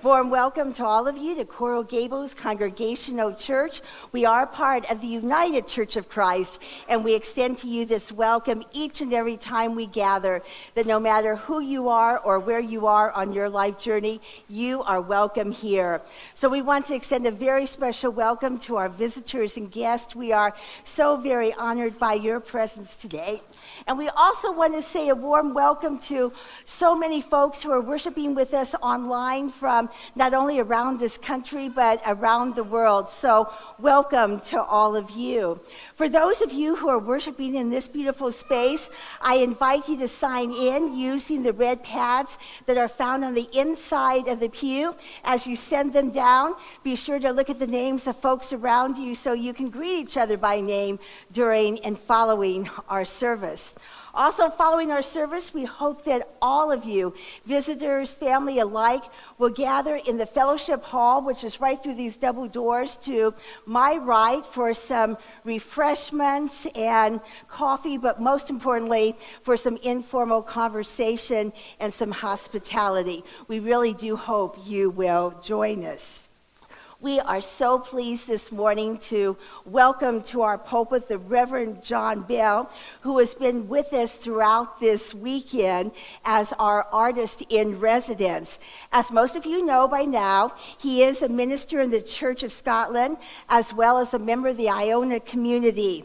Warm welcome to all of you to Coral Gables Congregational Church. We are part of the United Church of Christ, and we extend to you this welcome each and every time we gather, that no matter who you are or where you are on your life journey, you are welcome here. So we want to extend a very special welcome to our visitors and guests. We are so very honored by your presence today. And we also want to say a warm welcome to so many folks who are worshiping with us online from not only around this country, but around the world. So welcome to all of you. For those of you who are worshiping in this beautiful space, I invite you to sign in using the red pads that are found on the inside of the pew. As you send them down, be sure to look at the names of folks around you so you can greet each other by name during and following our service. Also, following our service, we hope that all of you, visitors, family alike, will gather in the fellowship hall, which is right through these double doors to my right, for some refreshments and coffee, but most importantly, for some informal conversation and some hospitality. We really do hope you will join us. We are so pleased this morning to welcome to our pulpit the Reverend John Bell, who has been with us throughout this weekend as our artist in residence. As most of you know by now, he is a minister in the Church of Scotland, as well as a member of the Iona community.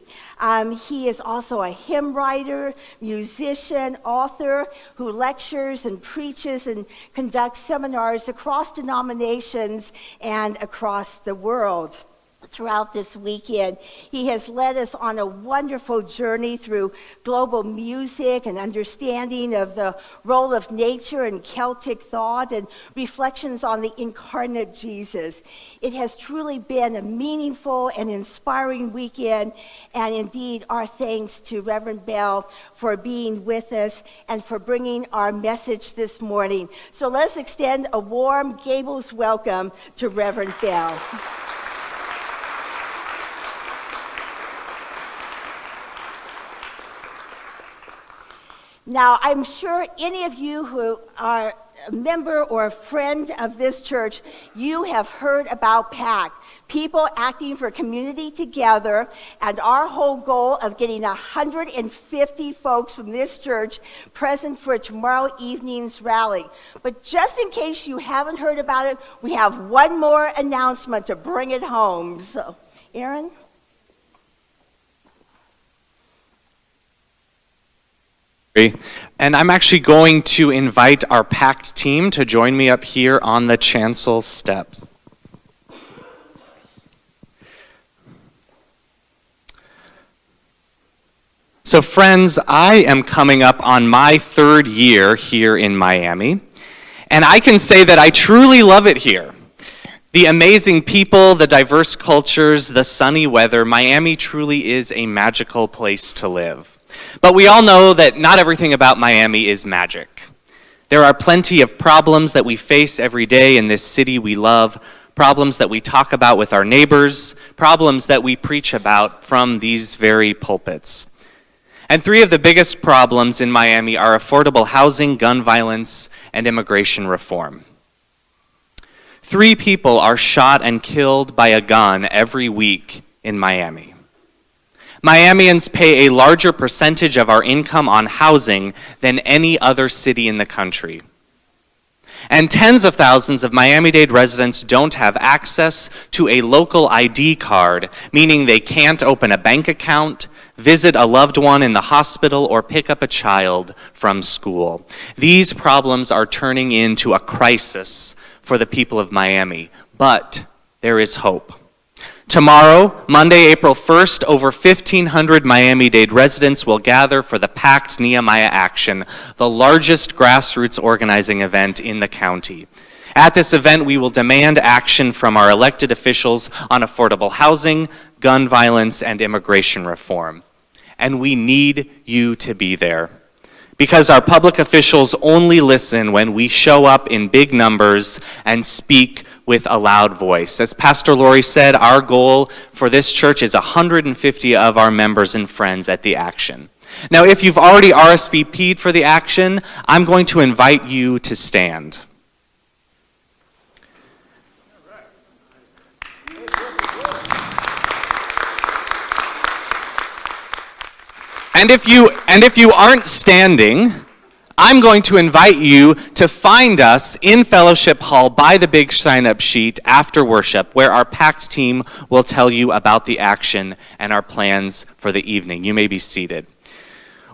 He is also a hymn writer, musician, author, who lectures and preaches and conducts seminars across denominations and across the world. Throughout this weekend, he has led us on a wonderful journey through global music and understanding of the role of nature and Celtic thought and reflections on the incarnate Jesus. It has truly been a meaningful and inspiring weekend, and indeed our thanks to Reverend Bell for being with us and for bringing our message this morning. So let's extend a warm Gables welcome to Reverend Bell. Now, I'm sure any of you who are a member or a friend of this church, you have heard about PAC, people acting for community together, and our whole goal of getting 150 folks from this church present for tomorrow evening's rally. But just in case you haven't heard about it, we have one more announcement to bring it home. So, Aaron? And I'm actually going to invite our PACT team to join me up here on the chancel steps. So friends, I am coming up on my third year here in Miami, and I can say that I truly love it here. The amazing people, the diverse cultures, the sunny weather, Miami truly is a magical place to live. But we all know that not everything about Miami is magic. There are plenty of problems that we face every day in this city we love, problems that we talk about with our neighbors, problems that we preach about from these very pulpits. And three of the biggest problems in Miami are affordable housing, gun violence, and immigration reform. 3 people are shot and killed by a gun every week in Miami. Miamians pay a larger percentage of our income on housing than any other city in the country. And tens of thousands of Miami-Dade residents don't have access to a local ID card, meaning they can't open a bank account, visit a loved one in the hospital, or pick up a child from school. These problems are turning into a crisis for the people of Miami, but there is hope. Tomorrow, Monday, April 1st, over 1,500 Miami-Dade residents will gather for the PACT Nehemiah Action, the largest grassroots organizing event in the county. At this event, we will demand action from our elected officials on affordable housing, gun violence, and immigration reform. And we need you to be there, because our public officials only listen when we show up in big numbers and speak with a loud voice. As Pastor Lori said, our goal for this church is 150 of our members and friends at the action. Now, if you've already RSVP'd for the action, I'm going to invite you to stand. And if you aren't standing, I'm going to invite you to find us in Fellowship Hall by the big sign-up sheet after worship, where our PACT team will tell you about the action and our plans for the evening. You may be seated.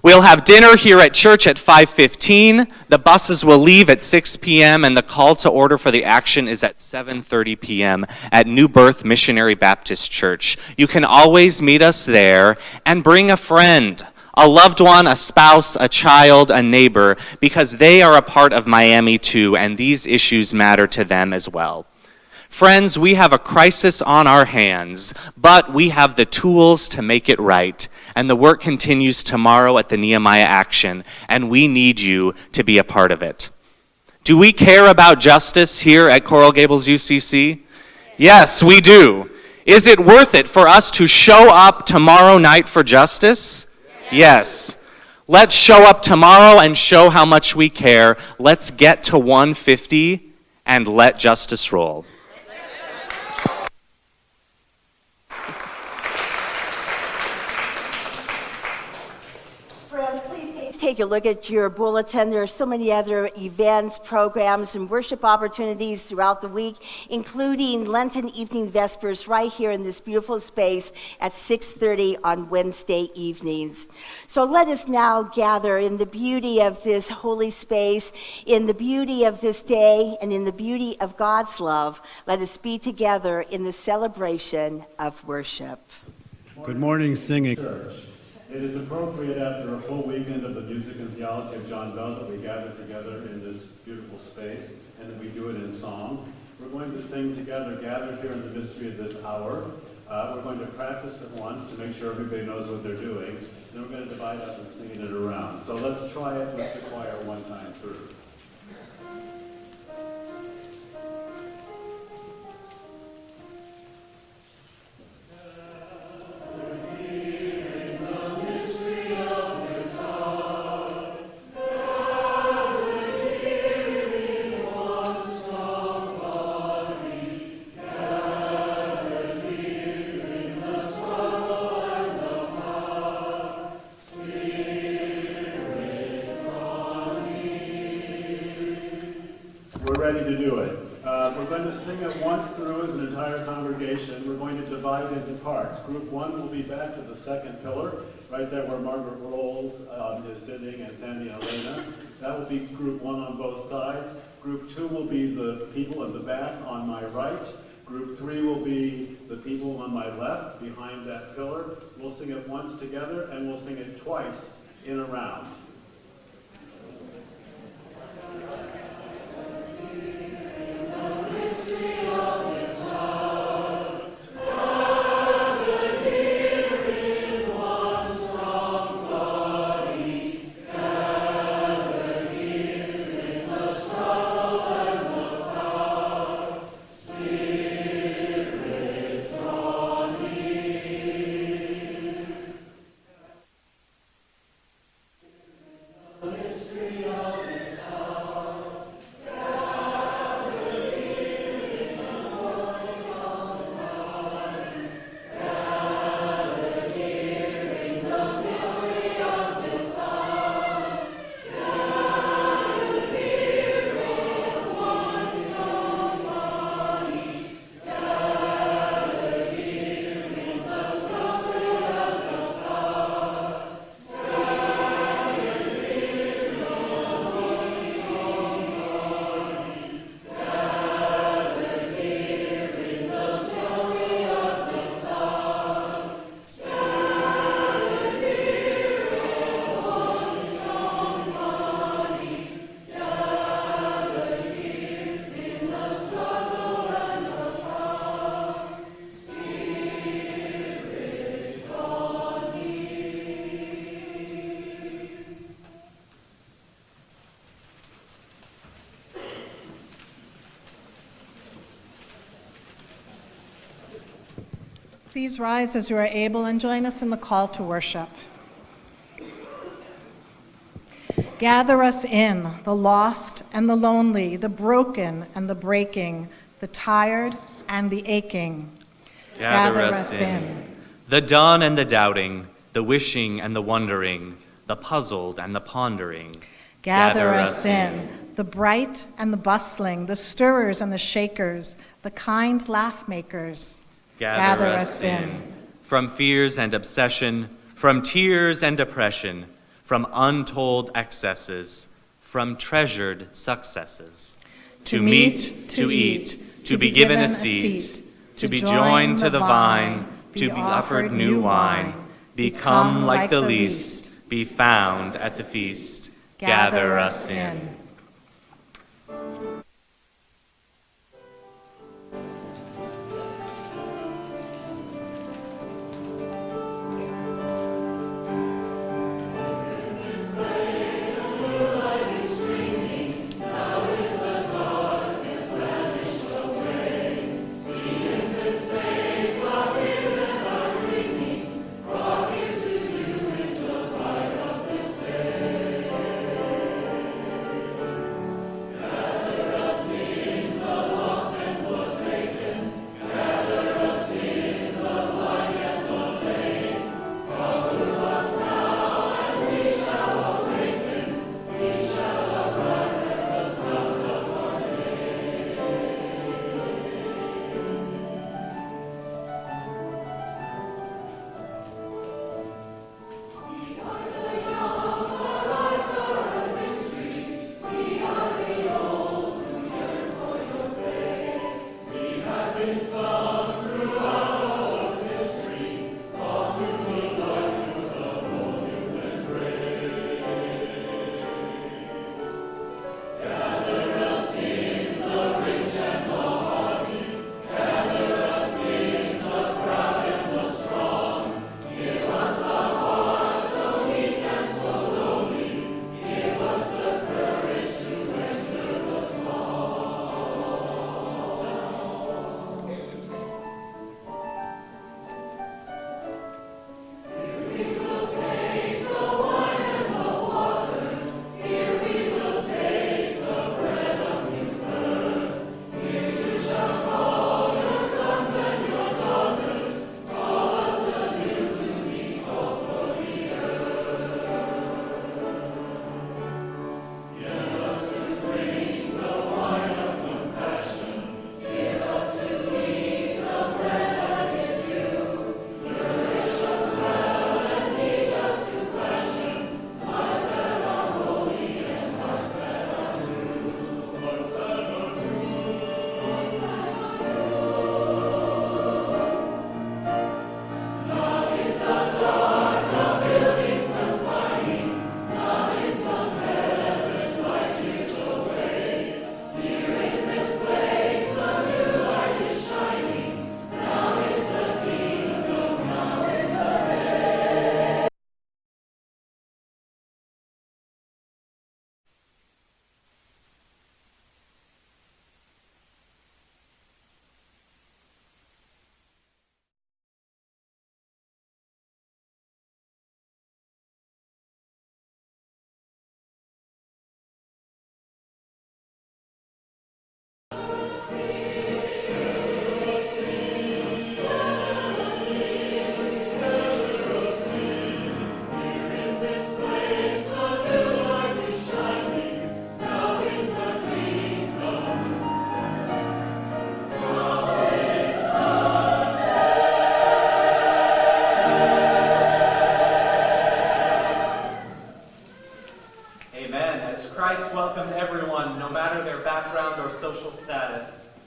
We'll have dinner here at church at 5:15. The buses will leave at 6 p.m. and the call to order for the action is at 7:30 p.m. at New Birth Missionary Baptist Church. You can always meet us there and bring a friend, a loved one, a spouse, a child, a neighbor, because they are a part of Miami too, and these issues matter to them as well. Friends, we have a crisis on our hands, but we have the tools to make it right. And the work continues tomorrow at the Nehemiah Action, and we need you to be a part of it. Do we care about justice here at Coral Gables UCC? Yes, we do. Is it worth it for us to show up tomorrow night for justice? Yes. Let's show up tomorrow and show how much we care. Let's get to 150 and let justice roll. Take a look at your bulletin. There are so many other events, programs, and worship opportunities throughout the week, including Lenten evening vespers right here in this beautiful space at 6:30 on Wednesday evenings. So let us now gather in the beauty of this holy space, in the beauty of this day, and in the beauty of God's love. Let us be together in the celebration of worship. Good morning, singing church. It is appropriate after a full weekend of the music and theology of John Bell that we gather together in this beautiful space and that we do it in song. We're going to sing together, gathered here in the mystery of this hour. We're going to practice it once to make sure everybody knows what they're doing. Then we're going to divide up and sing it around. So let's try it with the choir one time through. Ready to do it. We're going to sing it once through as an entire congregation. We're going to divide into parts. Group 1 will be back to the second pillar, right there where Margaret Rolls is sitting and Sandy and Elena. That will be group 1 on both sides. Group 2 will be the people in the back on my right. Group 3 will be the people on my left behind that pillar. We'll sing it once together and we'll sing it twice in a round. Please rise as you are able and join us in the call to worship. Gather us in, the lost and the lonely, the broken and the breaking, the tired and the aching. Gather us in, the done and the doubting, the wishing and the wondering, the puzzled and the pondering. Gather us in, the bright and the bustling, the stirrers and the shakers, the kind laugh makers. Gather us in. From fears and obsession, from tears and depression, from untold excesses, from treasured successes. To meet, to eat, to be given a seat, to be joined to the vine, to be offered new wine, become like the least, be found at the feast. Gather us in.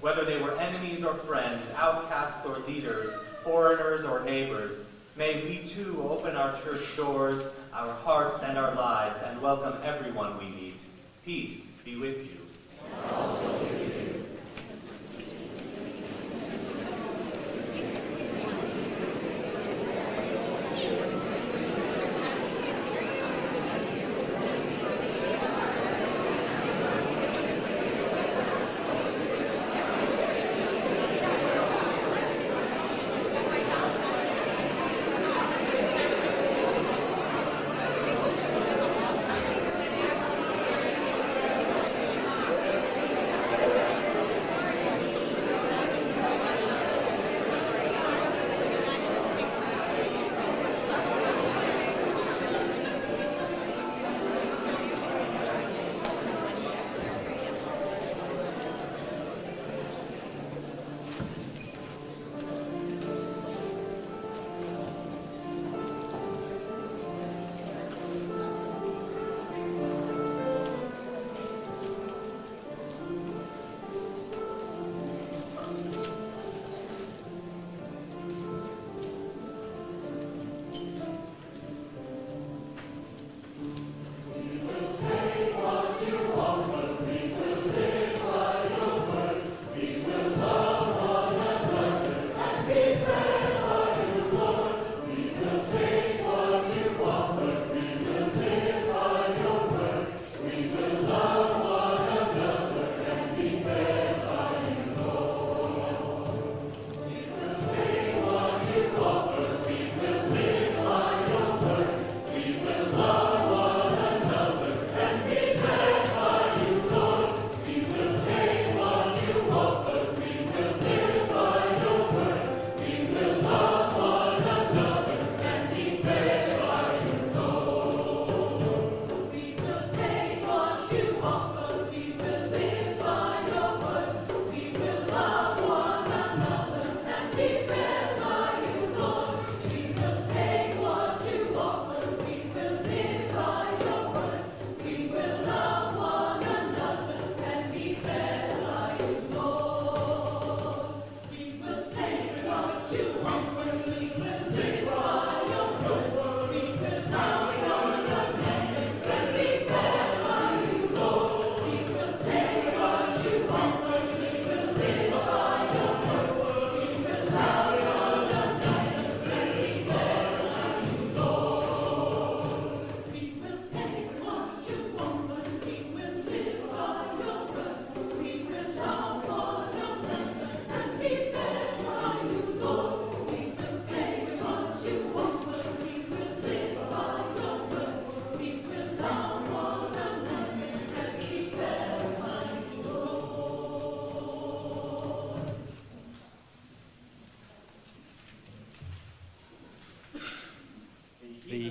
whether they were enemies or friends, outcasts or leaders, foreigners or neighbors. May we too open our church doors, our hearts and our lives, and welcome everyone we meet. Peace be with you. And also with you.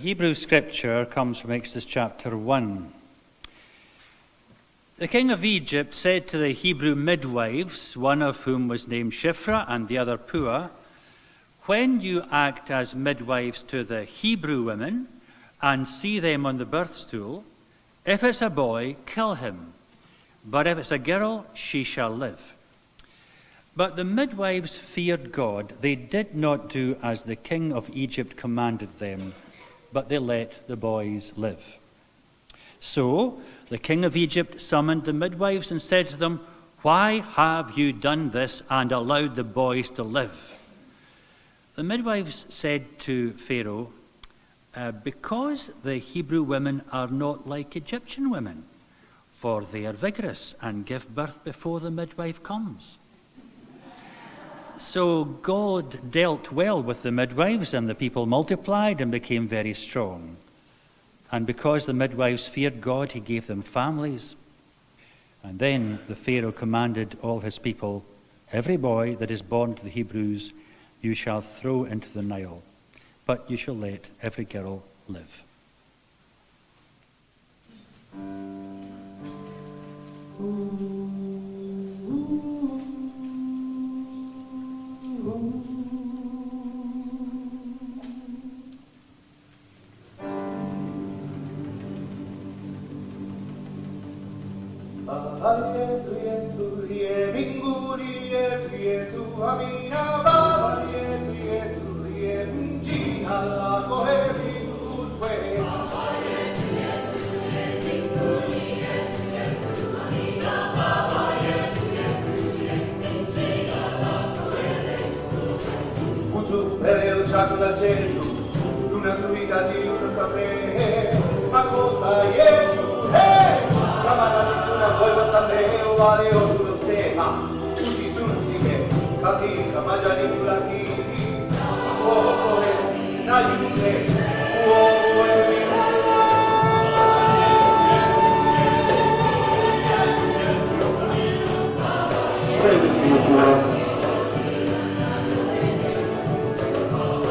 Hebrew scripture comes from Exodus chapter 1. The king of Egypt said to the Hebrew midwives, one of whom was named Shiphrah and the other Puah, "When you act as midwives to the Hebrew women and see them on the birth stool, if it's a boy, kill him. But if it's a girl, she shall live." But the midwives feared God. They did not do as the king of Egypt commanded them, but they let the boys live. So the king of Egypt summoned the midwives and said to them, "Why have you done this and allowed the boys to live?" The midwives said to Pharaoh, "Because the Hebrew women are not like Egyptian women, for they are vigorous and give birth before the midwife comes." So God dealt well with the midwives, and the people multiplied and became very strong. And because the midwives feared God, he gave them families. And then the Pharaoh commanded all his people, "Every boy that is born to the Hebrews you shall throw into the Nile, but you shall let every girl live."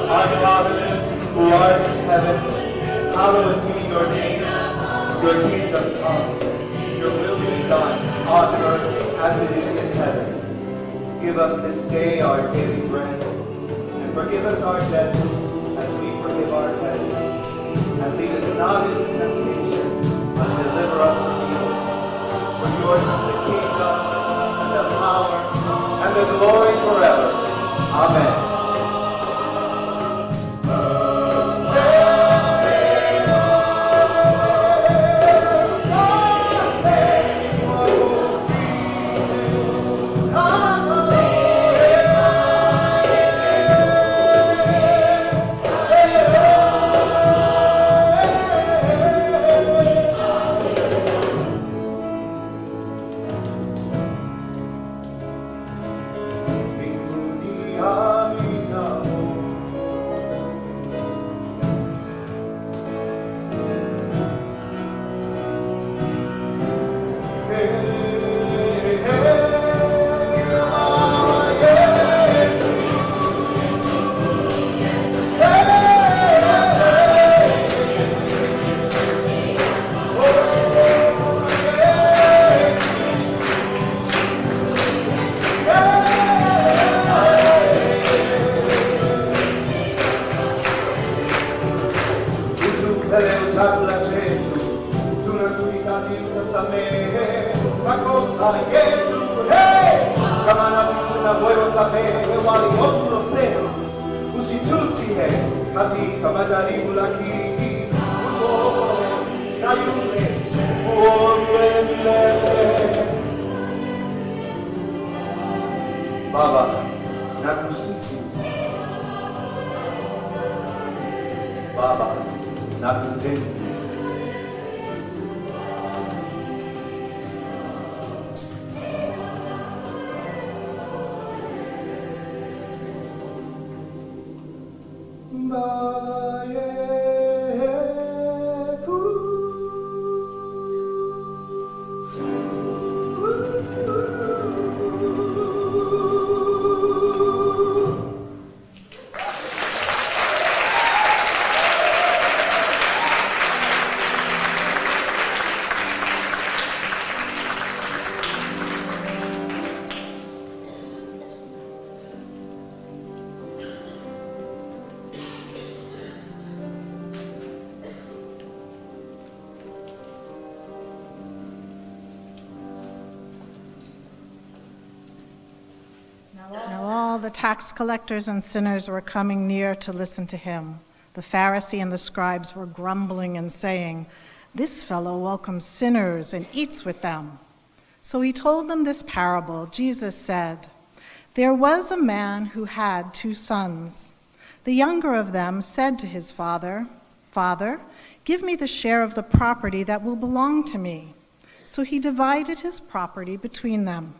Our Father, who art in heaven, hallowed be your name. Your kingdom come, your will be done on earth as it is in heaven. Give us this day our daily bread, and forgive us our debts as we forgive our debtors. And lead us not into temptation, but deliver us from evil. For yours is the kingdom, and the power, and the glory forever. Amen. Baba, nakusifu. Baba, nakutenzi. Baba yetu. Now all the tax collectors and sinners were coming near to listen to him. The Pharisee and the scribes were grumbling and saying, "This fellow welcomes sinners and eats with them." So he told them this parable. Jesus said, "There was a man who had 2 sons. The younger of them said to his father, 'Father, give me the share of the property that will belong to me.' So he divided his property between them.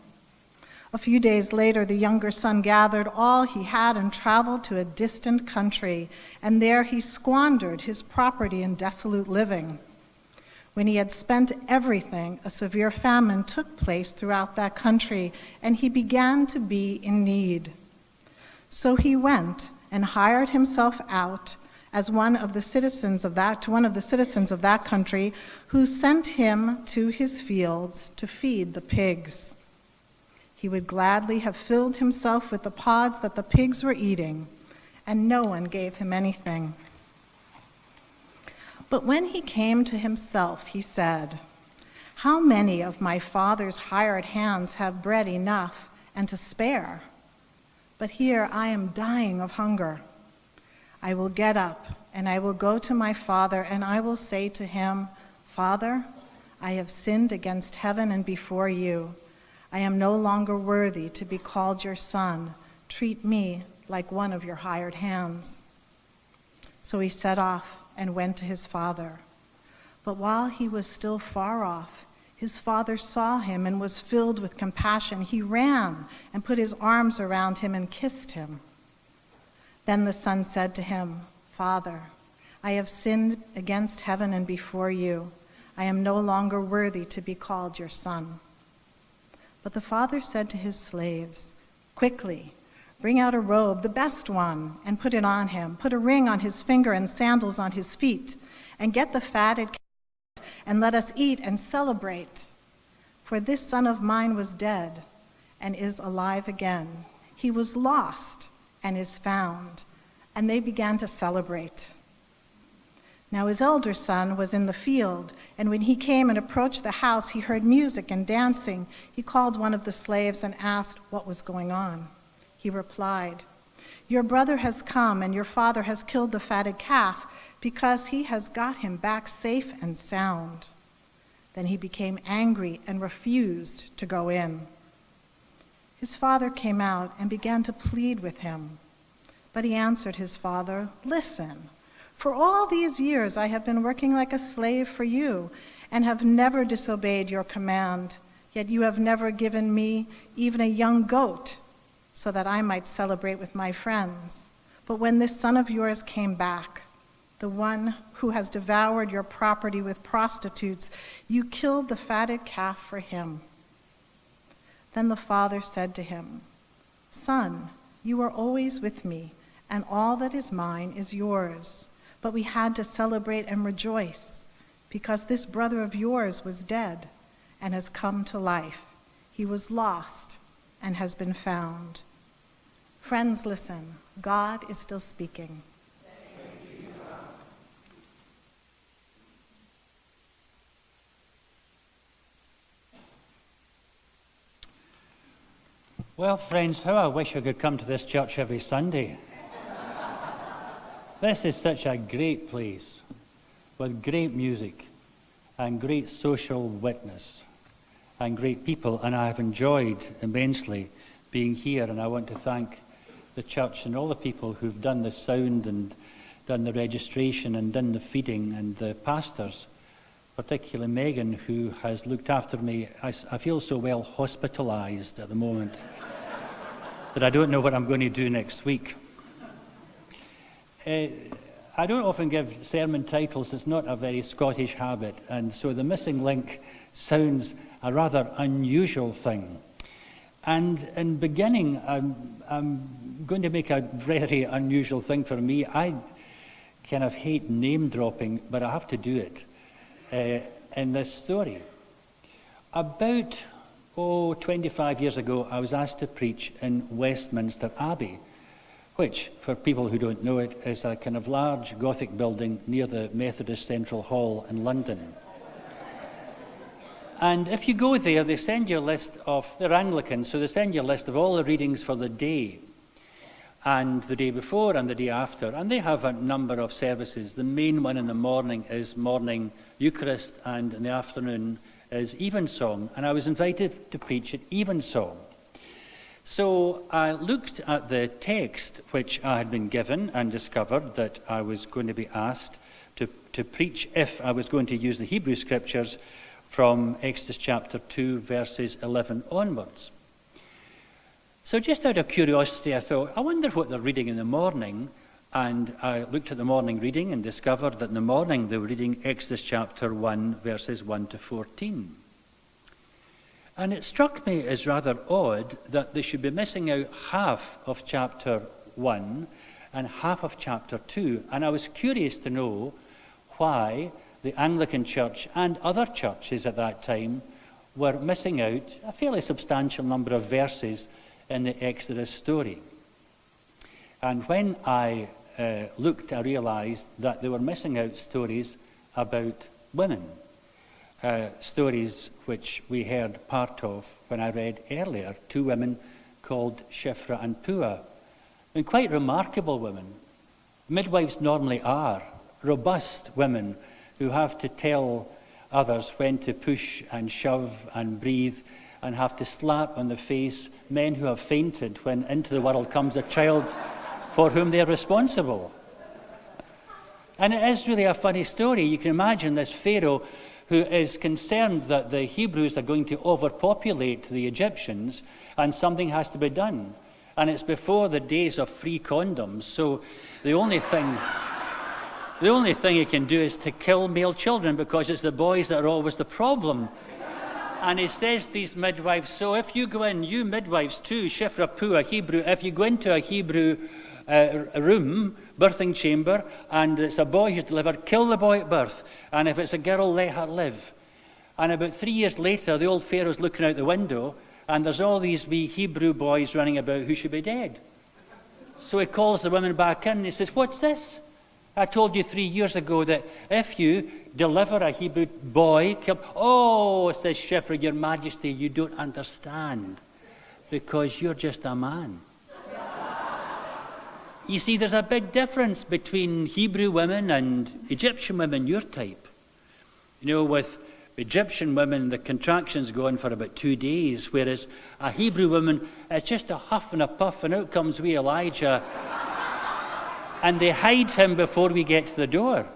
A few days later, the younger son gathered all he had and traveled to a distant country, and there he squandered his property in dissolute living. When he had spent everything, a severe famine took place throughout that country, and he began to be in need. So he went and hired himself out as one of the citizens of that country, who sent him to his fields to feed the pigs. He would gladly have filled himself with the pods that the pigs were eating, and no one gave him anything. But when he came to himself, he said, 'How many of my father's hired hands have bread enough and to spare? But here I am dying of hunger. I will get up and I will go to my father, and I will say to him, Father, I have sinned against heaven and before you. I am no longer worthy to be called your son. Treat me like one of your hired hands.' So he set off and went to his father. But while he was still far off, his father saw him and was filled with compassion. He ran and put his arms around him and kissed him. Then the son said to him, 'Father, I have sinned against heaven and before you. I am no longer worthy to be called your son.' But the father said to his slaves, 'Quickly, bring out a robe, the best one, and put it on him. Put a ring on his finger and sandals on his feet, and get the fatted calf, and let us eat and celebrate. For this son of mine was dead and is alive again. He was lost and is found.' And they began to celebrate. Now his elder son was in the field, and when he came and approached the house, he heard music and dancing. He called one of the slaves and asked what was going on. He replied, 'Your brother has come, and your father has killed the fatted calf, because he has got him back safe and sound.' Then he became angry and refused to go in. His father came out and began to plead with him. But he answered his father, 'Listen, for all these years I have been working like a slave for you, and have never disobeyed your command. Yet you have never given me even a young goat, so that I might celebrate with my friends. But when this son of yours came back, the one who has devoured your property with prostitutes, you killed the fatted calf for him.' Then the father said to him, 'Son, you are always with me, and all that is mine is yours. But we had to celebrate and rejoice, because this brother of yours was dead and has come to life. He was lost and has been found.'" Friends, listen. God is still speaking. Well, friends, how I wish I could come to this church every Sunday. This is such a great place with great music and great social witness and great people, and I have enjoyed immensely being here, and I want to thank the church and all the people who've done the sound and done the registration and done the feeding, and the pastors, particularly Megan, who has looked after me. I feel so well hospitalized at the moment that I don't know what I'm going to do next week. I don't often give sermon titles. It's not a very Scottish habit, and so the missing link sounds a rather unusual thing. And in beginning, I'm going to make a very unusual thing for me. I kind of hate name dropping, but I have to do it in this story. About 25 years ago, I was asked to preach in Westminster Abbey, which, for people who don't know it, is a kind of large Gothic building near the Methodist Central Hall in London. And if you go there, they send you a list of, they're Anglican, so they send you a list of all the readings for the day, and the day before and the day after. And they have a number of services. The main one in the morning is morning Eucharist, and in the afternoon is Evensong. And I was invited to preach at Evensong. So I looked at the text which I had been given and discovered that I was going to be asked to preach if I was going to use the Hebrew Scriptures from Exodus chapter 2, verses 11 onwards. So just out of curiosity, I thought, I wonder what they're reading in the morning. And I looked at the morning reading and discovered that in the morning they were reading Exodus chapter 1, verses 1 to 14. And it struck me as rather odd that they should be missing out half of chapter 1 and half of chapter 2. And I was curious to know why the Anglican Church and other churches at that time were missing out a fairly substantial number of verses in the Exodus story. And when I looked, I realized that they were missing out stories about women, stories which we heard part of when I read earlier, two women called Shiphrah and Puah. And quite remarkable women. Midwives normally are robust women who have to tell others when to push and shove and breathe and have to slap on the face men who have fainted when into the world comes a child for whom they are responsible. And it is really a funny story. You can imagine this Pharaoh who is concerned that the Hebrews are going to overpopulate the Egyptians and something has to be done. And it's before the days of free condoms, so the only thing he can do is to kill male children because it's the boys that are always the problem. And he says to these midwives, so if you go in, you midwives too, Shiphrah, Puah, Hebrew, if you go into a Hebrew room, birthing chamber, and it's a boy who's delivered, kill the boy at birth. And if it's a girl, let her live. And about 3 years later, the old Pharaoh's looking out the window, and there's all these wee Hebrew boys running about who should be dead. So he calls the women back in and he says, what's this? I told you 3 years ago that if you deliver a Hebrew boy, oh, says Shiphrah, Your Majesty, you don't understand, because you're just a man. You see, there's a big difference between Hebrew women and Egyptian women, your type. You know, with Egyptian women, the contractions go on for about 2 days, whereas a Hebrew woman, it's just a huff and a puff, and out comes wee Elijah. And they hide him before we get to the door.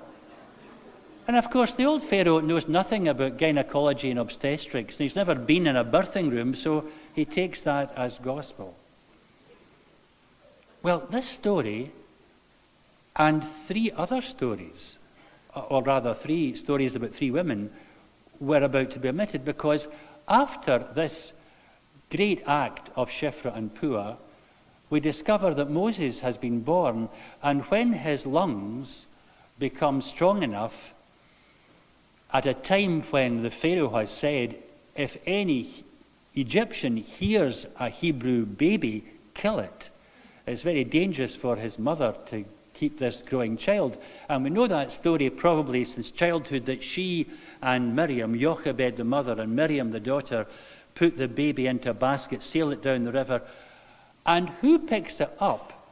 And of course, the old Pharaoh knows nothing about gynecology and obstetrics. He's never been in a birthing room, so he takes that as gospel. Well, this story and 3 other stories, or rather 3 stories about 3 women, were about to be omitted because after this great act of Shiphrah and Puah, we discover that Moses has been born, and when his lungs become strong enough, at a time when the Pharaoh has said, if any Egyptian hears a Hebrew baby, kill it. It's very dangerous for his mother to keep this growing child. And we know that story probably since childhood, that she and Miriam, Jochebed the mother and Miriam the daughter, put the baby into a basket, sail it down the river. And who picks it up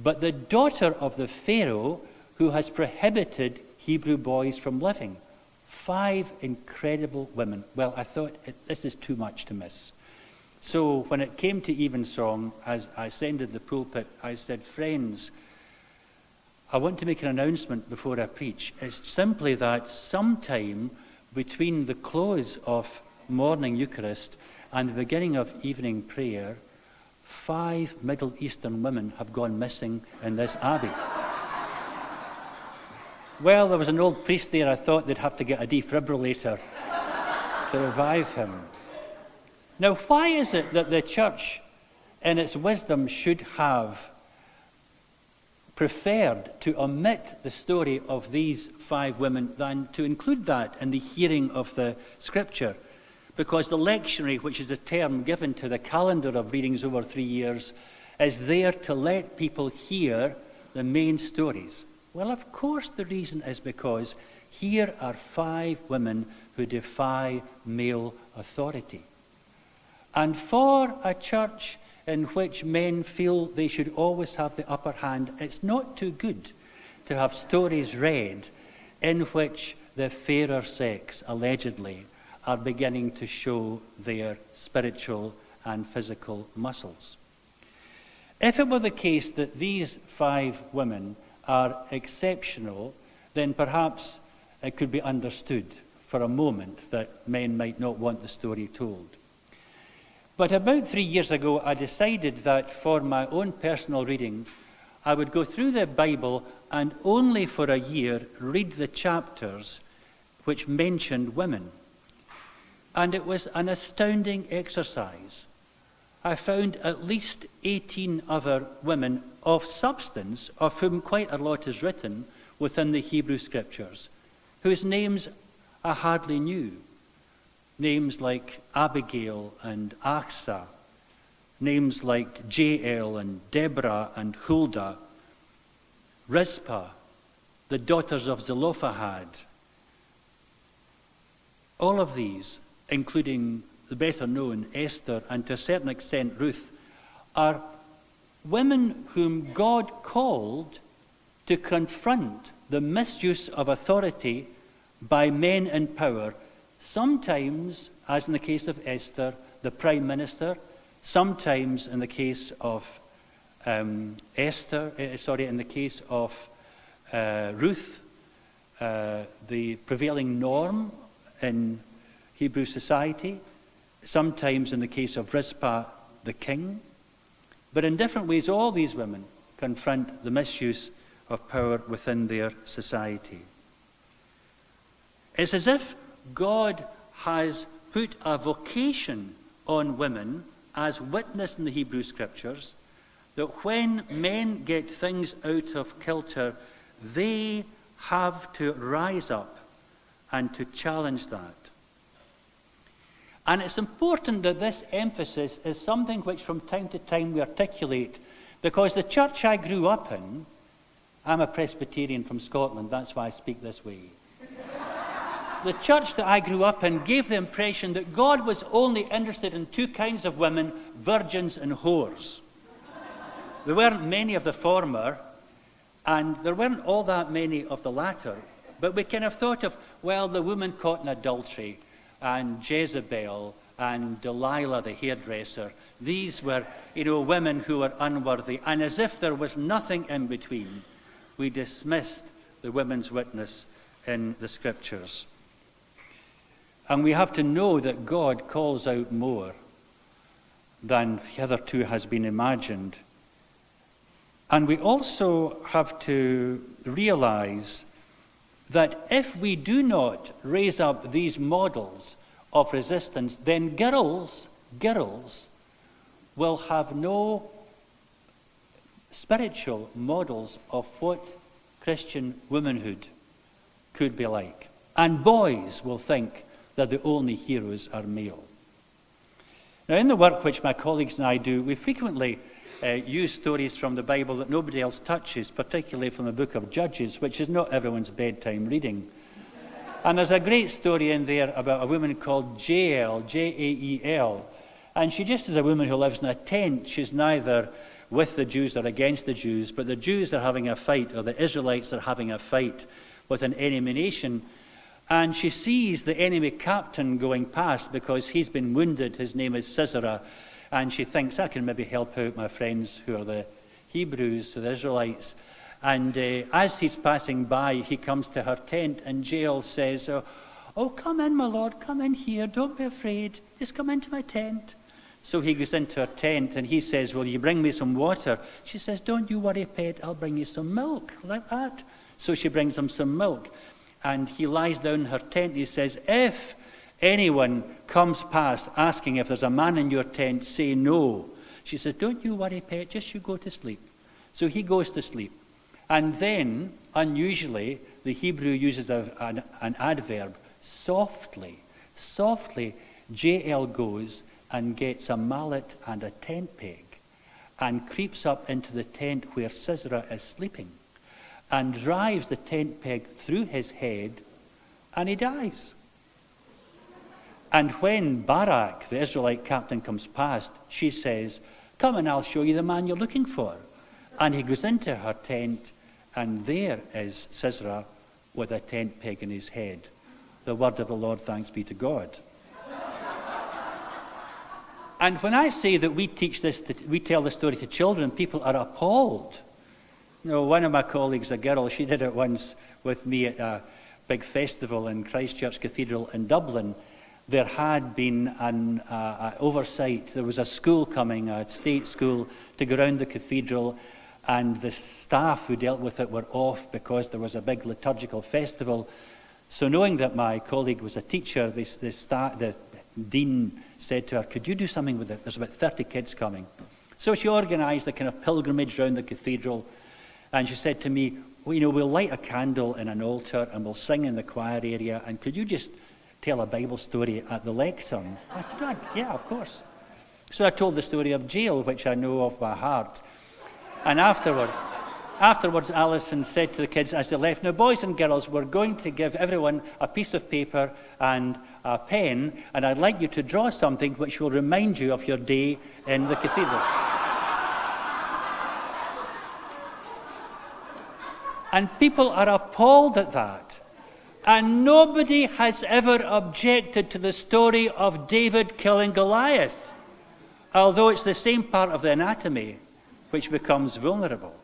but the daughter of the Pharaoh who has prohibited Hebrew boys from living? 5 incredible women. Well, I thought, this is too much to miss. So when it came to Evensong, as I ascended the pulpit, I said, friends, I want to make an announcement before I preach. It's simply that sometime between the close of morning Eucharist and the beginning of evening prayer, 5 Middle Eastern women have gone missing in this abbey. Well, there was an old priest there. I thought they'd have to get a defibrillator to revive him. Now, why is it that the church, in its wisdom, should have preferred to omit the story of these 5 women than to include that in the hearing of the scripture? Because the lectionary, which is a term given to the calendar of readings over 3 years, is there to let people hear the main stories. Well, of course, the reason is because Here are 5 women who defy male authority. And for a church in which men feel they should always have the upper hand, it's not too good to have stories read in which the fairer sex, allegedly, are beginning to show their spiritual and physical muscles. If it were the case that these 5 women are exceptional, then perhaps it could be understood for a moment that men might not want the story told. But about 3 years ago, I decided that for my own personal reading, I would go through the Bible and only for a year read the chapters which mentioned women. And it was an astounding exercise. I found at least 18 other women of substance, of whom quite a lot is written within the Hebrew Scriptures, whose names I hardly knew. Names like Abigail and Achsah, names like Jael and Deborah and Huldah, Rizpah, the daughters of Zelophehad. All of these, including the better known Esther and to a certain extent Ruth, are women whom God called to confront the misuse of authority by men in power, sometimes, as in the case of Esther, the prime minister, sometimes in the case of in the case of Ruth, the prevailing norm in Hebrew society, sometimes in the case of Rizpah, the king. But in different ways, all these women confront the misuse of power within their society. It's as if God has put a vocation on women as witnessed in the Hebrew Scriptures, that when men get things out of kilter, they have to rise up and to challenge that. And it's important that this emphasis is something which from time to time we articulate, because the church I grew up in, I'm a Presbyterian from Scotland, that's why I speak this way. The church that I grew up in gave the impression that God was only interested in 2 kinds of women, virgins and whores. There weren't many of the former, and there weren't all that many of the latter. But we kind of thought of, well, the woman caught in adultery, and Jezebel, and Delilah the hairdresser. These were, women who were unworthy. And as if there was nothing in between, we dismissed the women's witness in the Scriptures. And we have to know that God calls out more than hitherto has been imagined. And we also have to realize that if we do not raise up these models of resistance, then girls will have no spiritual models of what Christian womanhood could be like. And boys will think that the only heroes are male. Now, in the work which my colleagues and I do, we frequently use stories from the Bible that nobody else touches, particularly from the book of Judges, which is not everyone's bedtime reading. And there's a great story in there about a woman called Jael, Jael, and she just is a woman who lives in a tent. She's neither with the Jews or against the Jews, but the Jews are having a fight, or the Israelites are having a fight with an enemy nation. And she sees the enemy captain going past because he's been wounded. His name is Sisera. And she thinks, I can maybe help out my friends who are the Hebrews, the Israelites. And as he's passing by, he comes to her tent, and Jael says, oh, come in, my lord, come in here. Don't be afraid. Just come into my tent. So he goes into her tent, and he says, will you bring me some water? She says, don't you worry, pet. I'll bring you some milk, like that. So she brings him some milk. And he lies down in her tent, and he says, if anyone comes past asking if there's a man in your tent, say no. She says, don't you worry, pet, just you go to sleep. So he goes to sleep. And then, unusually, the Hebrew uses an adverb, softly. Softly, Jael goes and gets a mallet and a tent peg and creeps up into the tent where Sisera is sleeping, and drives the tent peg through his head and he dies. And when Barak, the Israelite captain, comes past, she says, "Come and I'll show you the man you're looking for." And he goes into her tent, and there is Sisera with a tent peg in his head. The word of the Lord, thanks be to God. And when I say that we tell this story to children, people are appalled. You know, one of my colleagues, a girl, she did it once with me at a big festival in Christchurch Cathedral in Dublin. There had been an oversight. There was a school coming, a state school, to go around the cathedral, and the staff who dealt with it were off because there was a big liturgical festival. So knowing that my colleague was a teacher, the dean said to her, "Could you do something with it? There's about 30 kids coming." So she organised a kind of pilgrimage around the cathedral, and she said to me, "Well, you know, we'll light a candle in an altar and we'll sing in the choir area, and could you just tell a Bible story at the lectern?" I said, "Oh, yeah, of course." So I told the story of jail, which I know of by heart. And afterwards, Alison said to the kids as they left, "Now, boys and girls, we're going to give everyone a piece of paper and a pen, and I'd like you to draw something which will remind you of your day in the cathedral." And people are appalled at that. And nobody has ever objected to the story of David killing Goliath, although it's the same part of the anatomy which becomes vulnerable.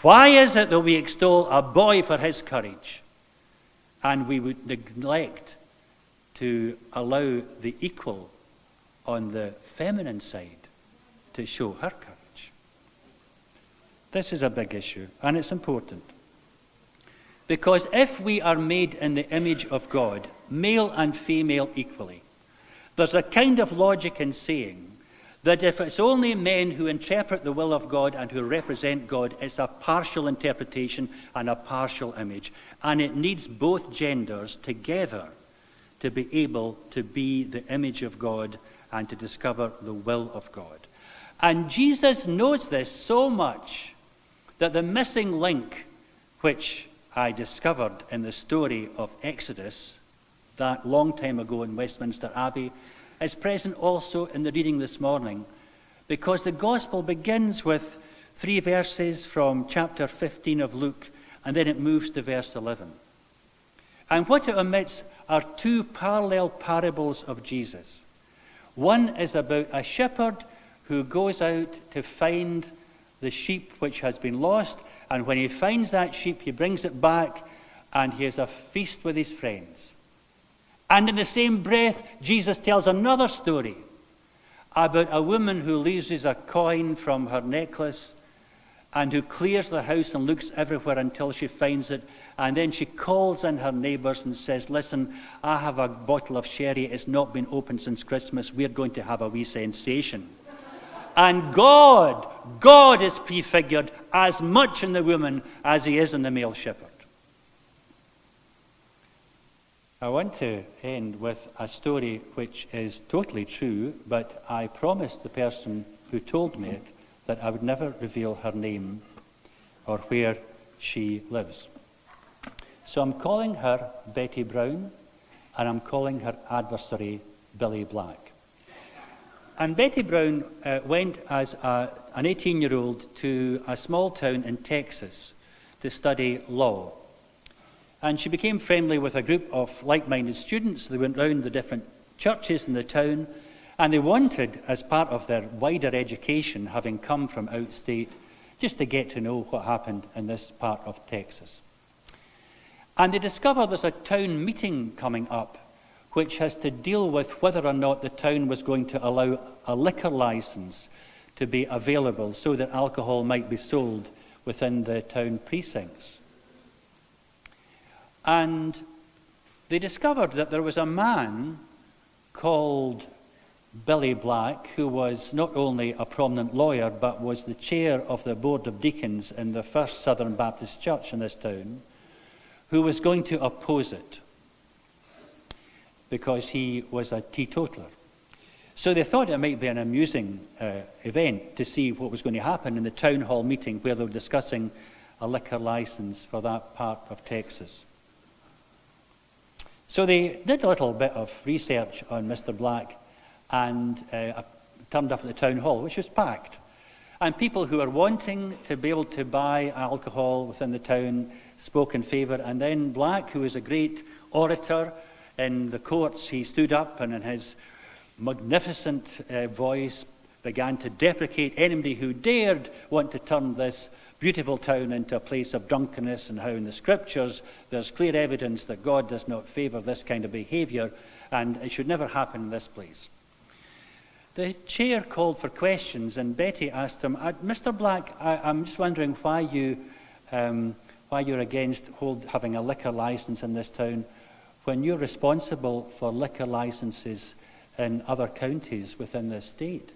Why is it that we extol a boy for his courage, and we would neglect to allow the equal on the feminine side to show her courage? This is a big issue, and it's important. Because if we are made in the image of God, male and female equally, there's a kind of logic in saying that if it's only men who interpret the will of God and who represent God, it's a partial interpretation and a partial image. And it needs both genders together to be able to be the image of God and to discover the will of God. And Jesus knows this so much that the missing link, which I discovered in the story of Exodus that long time ago in Westminster Abbey, is present also in the reading this morning, because the gospel begins with 3 verses from chapter 15 of Luke, and then it moves to verse 11. And what it omits are 2 parallel parables of Jesus. One is about a shepherd who goes out to find the sheep which has been lost, and when he finds that sheep, he brings it back, and he has a feast with his friends. And in the same breath, Jesus tells another story about a woman who loses a coin from her necklace and who clears the house and looks everywhere until she finds it. And then she calls in her neighbours and says, "Listen, I have a bottle of sherry. It's not been opened since Christmas. We're going to have a wee sensation." And God is prefigured as much in the woman as he is in the male shepherd. I want to end with a story which is totally true, but I promised the person who told me it that I would never reveal her name or where she lives. So I'm calling her Betty Brown, and I'm calling her adversary Billy Black. And Betty Brown went as an 18-year-old to a small town in Texas to study law. And she became friendly with a group of like-minded students. They went round the different churches in the town, and they wanted, as part of their wider education, having come from outstate, just to get to know what happened in this part of Texas. And they discovered there's a town meeting coming up which has to deal with whether or not the town was going to allow a liquor license to be available so that alcohol might be sold within the town precincts. And they discovered that there was a man called Billy Black, who was not only a prominent lawyer, but was the chair of the Board of Deacons in the First Southern Baptist Church in this town, who was going to oppose it because he was a teetotaler. So they thought it might be an amusing event to see what was going to happen in the town hall meeting where they were discussing a liquor license for that part of Texas. So they did a little bit of research on Mr. Black and turned up at the town hall, which was packed. And people who were wanting to be able to buy alcohol within the town spoke in favour. And then Black, who was a great orator in the courts, he stood up and in his magnificent voice began to deprecate anybody who dared want to turn this beautiful town into a place of drunkenness, and how in the scriptures there's clear evidence that God does not favour this kind of behaviour and it should never happen in this place. The chair called for questions, and Betty asked him, Mr. Black, I'm just wondering why you're against having a liquor licence in this town when you're responsible for liquor licences in other counties within this state.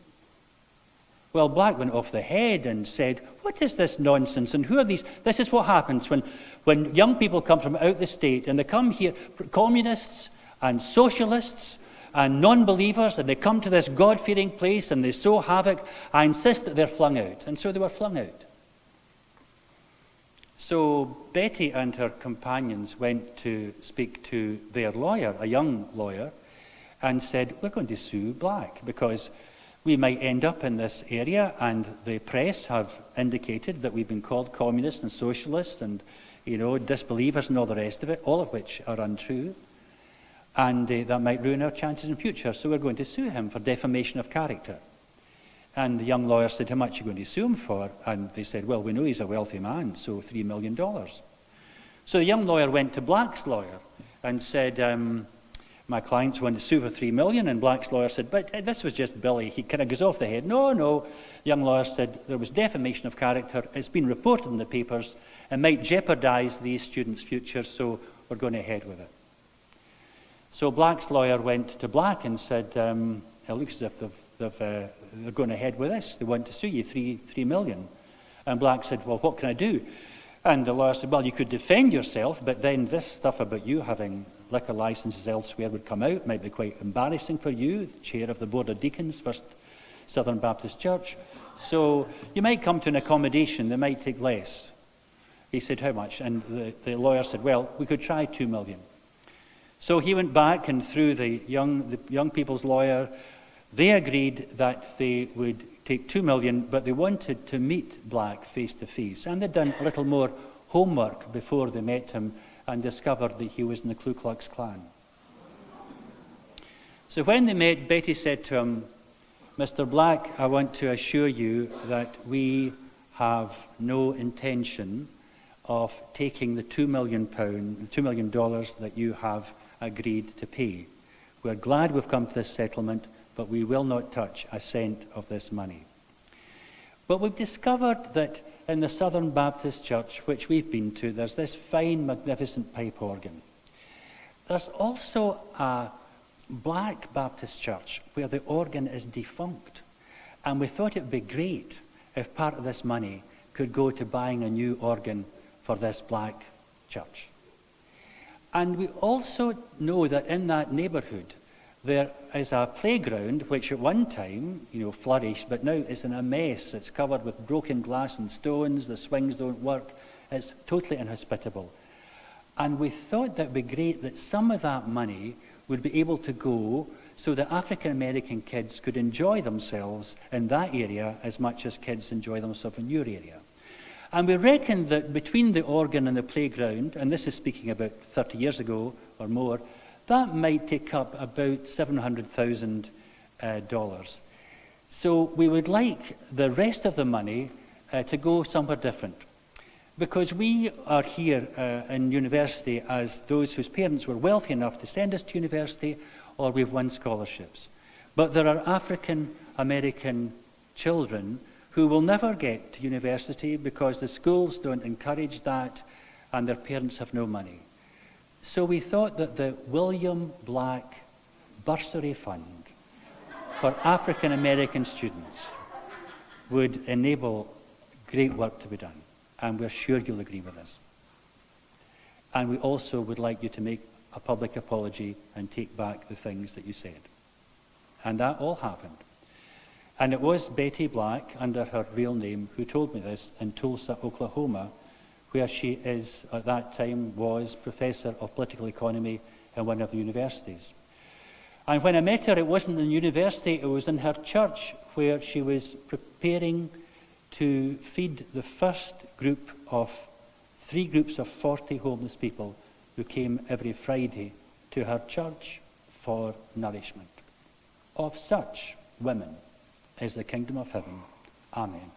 Well, Black went off the head and said, what is this nonsense, and who are these? This is what happens when young people come from out the state, and they come here, communists and socialists and non-believers, and they come to this God-fearing place and they sow havoc. I insist that they're flung out. And so they were flung out. So Betty and her companions went to speak to their lawyer, a young lawyer, and said, we're going to sue Black because we might end up in this area, and the press have indicated that we've been called communists and socialists and, disbelievers and all the rest of it, all of which are untrue. And that might ruin our chances in future, so we're going to sue him for defamation of character. And the young lawyer said, how much are you going to sue him for? And they said, well, we know he's a wealthy man, so $3 million. So the young lawyer went to Black's lawyer and said, my clients want to sue for $3 million, and Black's lawyer said, but this was just Billy. He kind of goes off the head. No. The young lawyer said, there was defamation of character. It's been reported in the papers. It might jeopardize these students' future, so we're going ahead with it. So Black's lawyer went to Black and said, it looks as if they're going ahead with this. They want to sue you $3 million. And Black said, well, what can I do? And the lawyer said, well, you could defend yourself, but then this stuff about you having liquor licenses elsewhere would come out. It might be quite embarrassing for you, the chair of the Board of Deacons, First Southern Baptist Church. So you might come to an accommodation. They might take less. He said, how much? And the lawyer said, well, we could try $2 million. So he went back, and through the young people's lawyer, they agreed that they would take $2 million, but they wanted to meet Black face to face. And they'd done a little more homework before they met him and discovered that he was in the Ku Klux Klan. So when they met, Betty said to him, Mr. Black, I want to assure you that we have no intention of taking the $2 million that you have agreed to pay. We're glad we've come to this settlement, but we will not touch a cent of this money. But we've discovered that in the Southern Baptist Church, which we've been to, there's this fine, magnificent pipe organ. There's also a Black Baptist church where the organ is defunct. And we thought it would be great if part of this money could go to buying a new organ for this Black church. And we also know that in that neighbourhood there is a playground which at one time, flourished, but now it's in a mess. It's covered with broken glass and stones. The swings don't work. It's totally inhospitable. And we thought that would be great that some of that money would be able to go so that African American kids could enjoy themselves in that area as much as kids enjoy themselves in your area. And we reckon that between the organ and the playground, and this is speaking about 30 years ago or more, that might take up about $700,000. So we would like the rest of the money to go somewhere different. Because we are here in university as those whose parents were wealthy enough to send us to university, or we've won scholarships. But there are African American children who will never get to university because the schools don't encourage that and their parents have no money. So we thought that the William Black Bursary Fund for African American students would enable great work to be done. And we're sure you'll agree with us. And we also would like you to make a public apology and take back the things that you said. And that all happened. And it was Betty Black, under her real name, who told me this in Tulsa, Oklahoma, where she is, at that time, was professor of political economy in one of the universities. And when I met her, it wasn't in university, it was in her church, where she was preparing to feed the first group of 3 groups of 40 homeless people who came every Friday to her church for nourishment. Of such women is the kingdom of heaven. Amen.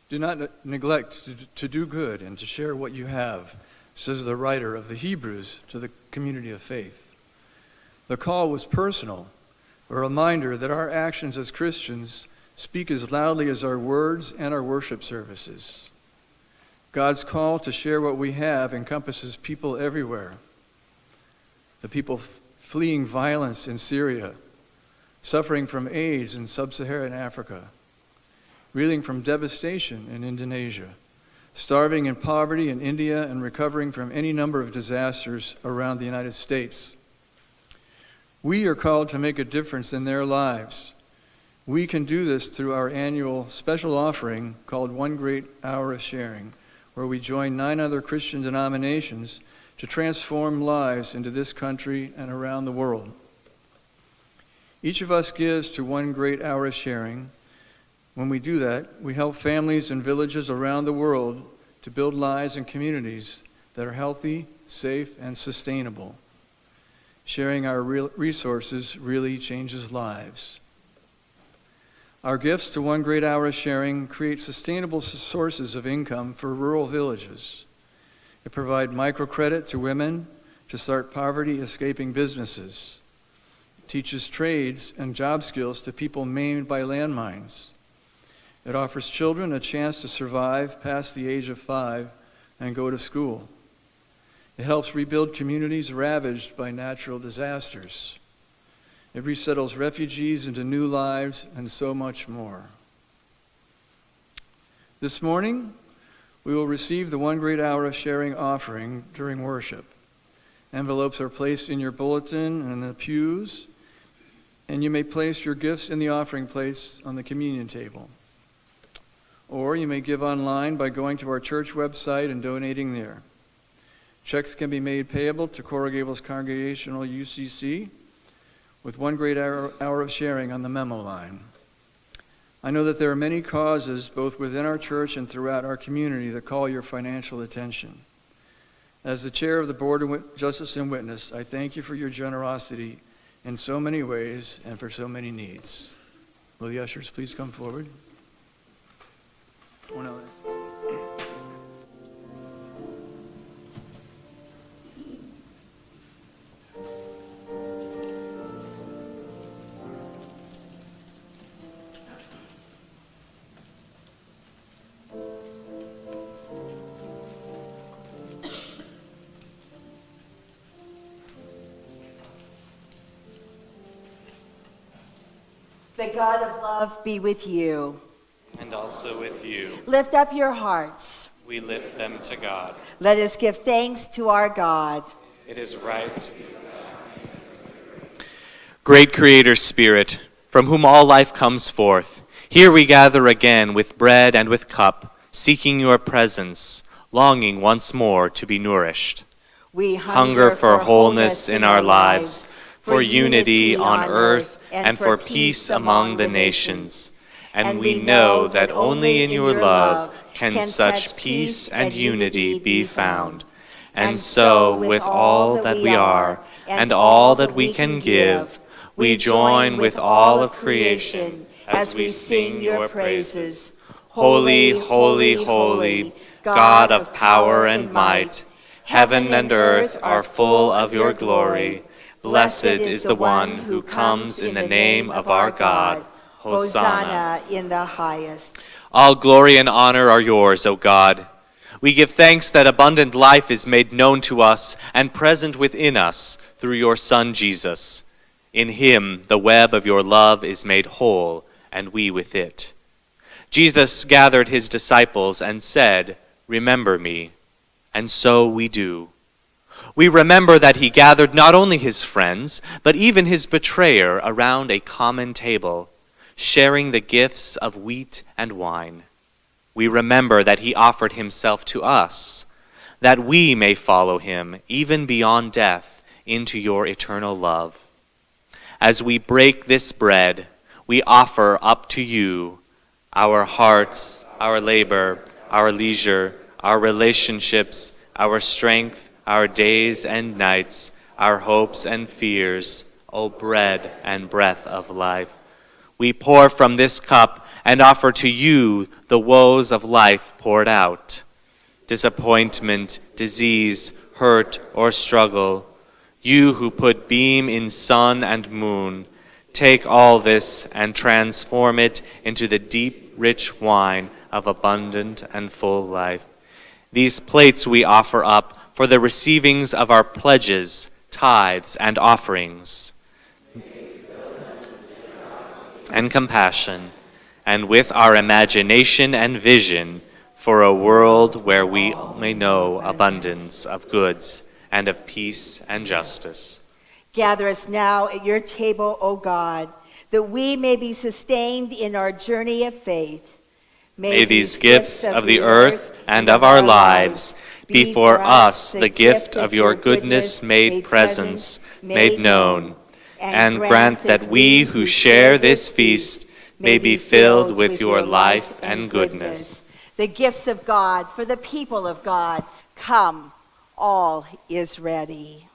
Do not neglect to do good and to share what you have, says the writer of the Hebrews to the community of faith. The call was personal, a reminder that our actions as Christians speak as loudly as our words and our worship services. God's call to share what we have encompasses people everywhere. The people fleeing violence in Syria, suffering from AIDS in sub-Saharan Africa, reeling from devastation in Indonesia, starving in poverty in India, and recovering from any number of disasters around the United States. We are called to make a difference in their lives. We can do this through our annual special offering called One Great Hour of Sharing, where we join 9 other Christian denominations to transform lives into this country and around the world. Each of us gives to One Great Hour of Sharing. When we do that, we help families and villages around the world to build lives and communities that are healthy, safe, and sustainable. Sharing our resources really changes lives. Our gifts to One Great Hour of Sharing create sustainable sources of income for rural villages. It provides microcredit to women to start poverty-escaping businesses. It teaches trades and job skills to people maimed by landmines. It offers children a chance to survive past the age of 5 and go to school. It helps rebuild communities ravaged by natural disasters. It resettles refugees into new lives and so much more. This morning, we will receive the One Great Hour of Sharing offering during worship. Envelopes are placed in your bulletin and in the pews, and you may place your gifts in the offering plates on the communion table. Or you may give online by going to our church website and donating there. Checks can be made payable to Coral Gables Congregational UCC with One Great Hour of Sharing on the memo line. I know that there are many causes, both within our church and throughout our community, that call your financial attention. As the chair of the Board of Justice and Witness, I thank you for your generosity in so many ways and for so many needs. Will the ushers please come forward? One else. The God of love be with you. And also with you. Lift up your hearts. We lift them to God. Let us give thanks to our God. It is right. Great Creator Spirit, from whom all life comes forth, here we gather again with bread and with cup, seeking your presence, longing once more to be nourished. We hunger for wholeness in our lives, for unity on earth, and for peace among the nations. And we know that only in your love can such peace and unity be found. And so, with all that we are and all that we can give, we join with all of creation as we sing your praises. Holy, holy, holy, God of power and might, heaven and earth are full of your glory. Blessed is the one who comes in the name of our God. Hosanna in the highest. All glory and honor are yours, O God. We give thanks that abundant life is made known to us and present within us through your Son, Jesus. In him, the web of your love is made whole, and we with it. Jesus gathered his disciples and said, "Remember me." And so we do. We remember that he gathered not only his friends, but even his betrayer around a common table, sharing the gifts of wheat and wine. We remember that he offered himself to us, that we may follow him, even beyond death, into your eternal love. As we break this bread, we offer up to you our hearts, our labor, our leisure, our relationships, our strength, our days and nights, our hopes and fears, O bread and breath of life. We pour from this cup and offer to you the woes of life poured out. Disappointment, disease, hurt, or struggle, you who put beam in sun and moon, take all this and transform it into the deep, rich wine of abundant and full life. These plates we offer up for the receivings of our pledges, tithes, and offerings, and compassion, and with our imagination and vision for a world where we may know abundance of goods and of peace and justice. Gather us now at your table, O God, that we may be sustained in our journey of faith. May these gifts of the earth and of our lives be for us the gift of your goodness made presence, made known, and grant that we who share this feast may be filled with your life and goodness. The gifts of God for the people of God. Come, all is ready.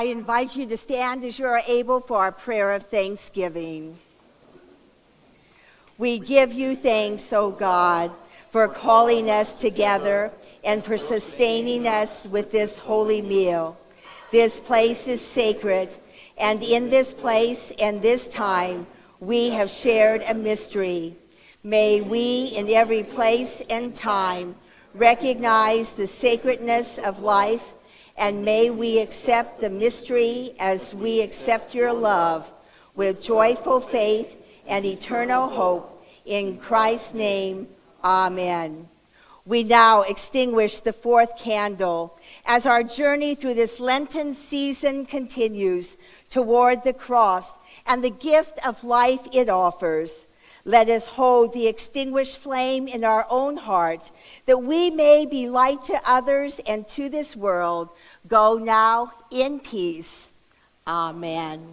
I invite you to stand as you are able for our prayer of thanksgiving. We give you thanks, O God, for calling us together and for sustaining us with this holy meal. This place is sacred, and in this place and this time, we have shared a mystery. May we, in every place and time, recognize the sacredness of life, and may we accept the mystery as we accept your love with joyful faith and eternal hope. In Christ's name, amen. We now extinguish the fourth candle as our journey through this Lenten season continues toward the cross and the gift of life it offers. Let us hold the extinguished flame in our own heart, that we may be light to others and to this world. Go now in peace. Amen.